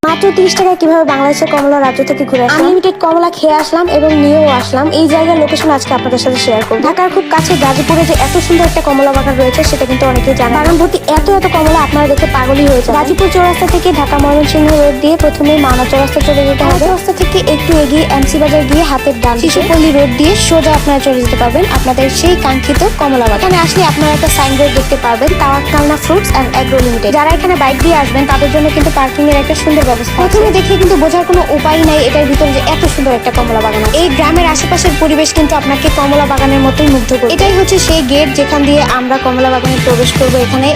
মাত্র 30 টাকায় কিভাবে বাংলাদেশের কমলা রাজ্য থেকে ঘুরে আসলাম, আনলিমিটেড কমলা খেয়ে আসলাম এবং নিয়েও আসলাম। এই জায়গার লোকেশন আজকে আপনাদের সাথে শেয়ার করব। ঢাকার খুব কাছে গাজীপুরে যে এত সুন্দর একটা কমলা বাগান রয়েছে সেটা কিন্তু অনেকেই জানে। বাগান ভর্তি এত কমলা আপনারা দেখে পাগলই হয়ে যাবেন। গাজীপুর চৌরাস্তা থেকে ঢাকা ময়মনসিংহ রোড দিয়ে প্রথমে মাওনা চৌরাস্তা চলে যেতে হবে। চৌরাস্তা থেকে একটু এগিয়ে এমসি বাজার গিয়ে হাতের ডান শিশুপল্লী রোড দিয়ে সোজা আপনারা চলে যেতে পারবেন আপনাদের সেই কাঙ্ক্ষিত কমলা বাগান। এখানে আসলে আপনারা একটা সাইনবোর্ড দেখতে পারবেন, Tawakkalna fruits and agro limited. যারা এখানে বাইক দিয়ে আসবেন তাদের জন্য কিন্তু পার্কিং এর একটা সুন্দর ব্যবস্থা। প্রথমে দেখে কিন্তু বোঝার কোনো উপায় নাই এটার ভিতরে যে এত সুন্দর একটা কমলা বাগান আছে। এই গ্রামের আশেপাশের পরিবেশ কিন্তু আপনাকে কমলা বাগানের মতোই মুগ্ধ করবে। এটাই হচ্ছে সেই গেট যেখান দিয়ে আমরা কমলা বাগানে প্রবেশ করব।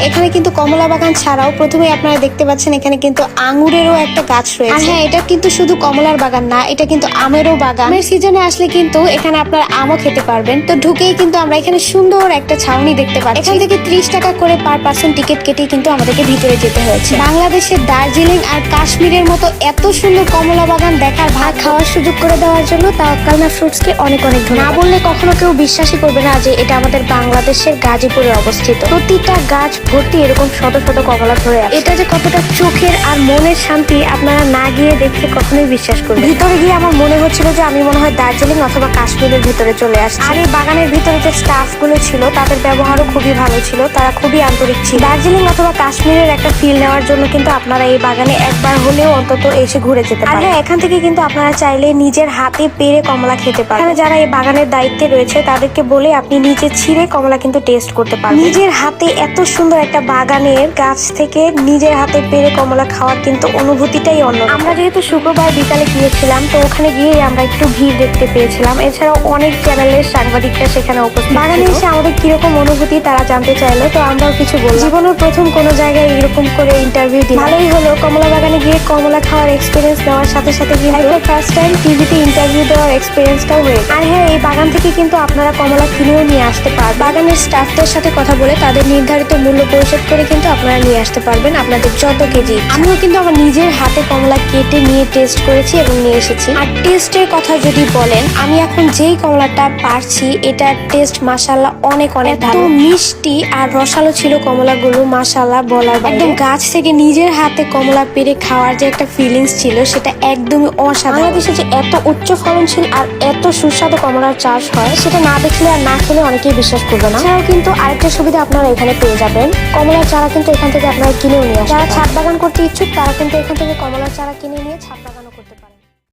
এখানে কিন্তু কমলা বাগান ছাড়াও প্রথমে আপনারা দেখতে পাচ্ছেন এখানে কিন্তু আঙ্গুরেরও একটা গাছ রয়েছে। আর হ্যাঁ, এটা কিন্তু শুধু কমলার বাগান না, এটা কিন্তু আমেরও বাগান। আমের সিজনে আসলে কিন্তু এখানে আপনারা আমও খেতে পারবেন। তো ঢুকেই কিন্তু আমরা এখানে সুন্দর একটা ছাউনি দেখতে পাচ্ছি। এখান থেকে 30 টাকা করে পার পার্সন টিকিট কেটে কিন্তু আমাদেরকে ভিতরে যেতে হয়েছে। বাংলাদেশের দার্জিলিং আর কাশ্মীরের মতো এত সুন্দর কমলা বাগান দেখার ভাগ খাওয়ার সুযোগ করে দেওয়ার জন্য তাওয়াক্কালনা ফ্রুটসকে অনেক ধন্যবাদ। না বললে কখনো কেউ বিশ্বাসই করবে না যে এটা আমাদের বাংলাদেশের গাজীপুরে অবস্থিত। প্রতিটা গাছ ভর্তি এরকম শত কমলা ধরে আছে। এটা যে কতটা চোখের আর মনের শান্তি আপনারা না গিয়ে দেখতে কখনোই বিশ্বাস করবেন। ভিতরে গিয়ে আমার মনে হচ্ছিল যে আমি মনে হয় দার্জিলিং অথবা কাশ্মীরের ভিতরে চলে আসছি। আর এই বাগানের ভিতরে যে স্টাফ গুলো ছিল তাদের ব্যবহারও খুবই ভালো ছিল, তারা খুবই আন্তরিক ছিল। দার্জিলিং অথবা কাশ্মীরের একটা ফিল নেওয়ার জন্য কিন্তু আপনারা এই বাগানে একবার হলেও অন্তত এসে ঘুরে যেতে পারেন। আর এখান থেকে কিন্তু আপনারা চাইলে নিজের হাতে পেরে কমলা খেতে পারেন। এখানে যারা এই বাগানের দায়িত্বে রয়েছে তাদেরকে বলে আপনি নিজে ছিঁড়ে কমলা কিন্তু টেস্ট করতে পারেন। নিজের হাতে এত সুন্দর একটা বাগানের গাছ থেকে নিজের হাতে পেরে কমলা খাওয়ার কিন্তু অনুভূতিটাই অন্য। আমরা যেহেতু শুক্রবার বিকালে গিয়েছিলাম, তো ওখানে গিয়ে আমরা একটু ভিড় দেখতে পেয়েছিলাম। এছাড়াও অনেক চ্যানেলের সাংবাদিকরা সেখানে উপস্থিত। বাগানে এসে আমাদের কিরকম অনুভূতি তারা জানতে চাইলো, তো আমরাও কিছু বললাম। জীবনের প্রথম কোনো জায়গায় এরকম করে ইন্টারভিউ দিই, ভালোই হলো। কমলা বাগানে গিয়ে কমলা খাওয়ার এক্সপিরিয়েন্স নেওয়ার সাথে সাথে কিন্তু ফার্স্ট টাইম টিভিতে ইন্টারভিউ দেওয়ার এক্সপিরিয়েন্সটাও হয়েছে। আর হ্যাঁ, এই বাগান থেকে কিন্তু আপনারা কমলা কিনেও নিয়ে আসতে পারবেন। বাগানের স্টাফদের সাথে কথা বলে তাদের নির্ধারিত মূল্য পরিশোধ করে কিন্তু আপনারা নিয়ে আসতে পারবেন আপনাদের যত কেজি। আমিও কিন্তু আমার নিজের হাতে কমলা কেটে নিয়ে টেস্ট করেছি এবং নিয়ে এসেছি। আর টেস্টের কথা যদি বলেন, আমি এখন যেই কমলাটা পারছি এটার টেস্ট মাশাআল্লাহ অনেক ভালো। মিষ্টি আর রসালো ছিল কমলাগুলো, মাশাআল্লাহ বলার বাইরে। একদম গাছ থেকে নিজের হাতে কমলা পেরে খাওয়ার যে একটা ফিলিংস ছিল সেটা একদমই অসাধারণ। বাংলাদেশে যে এত উচ্চ ফলনশীল আর এত সুস্বাদু কমলার চাষ হয় সেটা না দেখলে আর না খেলে অনেকেই বিশ্বাস করবে না। এছাড়াও কিন্তু আরেকটা সুবিধা আপনারা এখানে পেয়ে যাবেন, কমলার চারা কিন্তু এখান থেকে আপনারা কিনেও নিয়ে আসেন। যারা ছাদ বাগান করতে ইচ্ছুক তারা কিন্তু এখান থেকে কমলার চারা কিনে নিয়ে ছাদ বাগান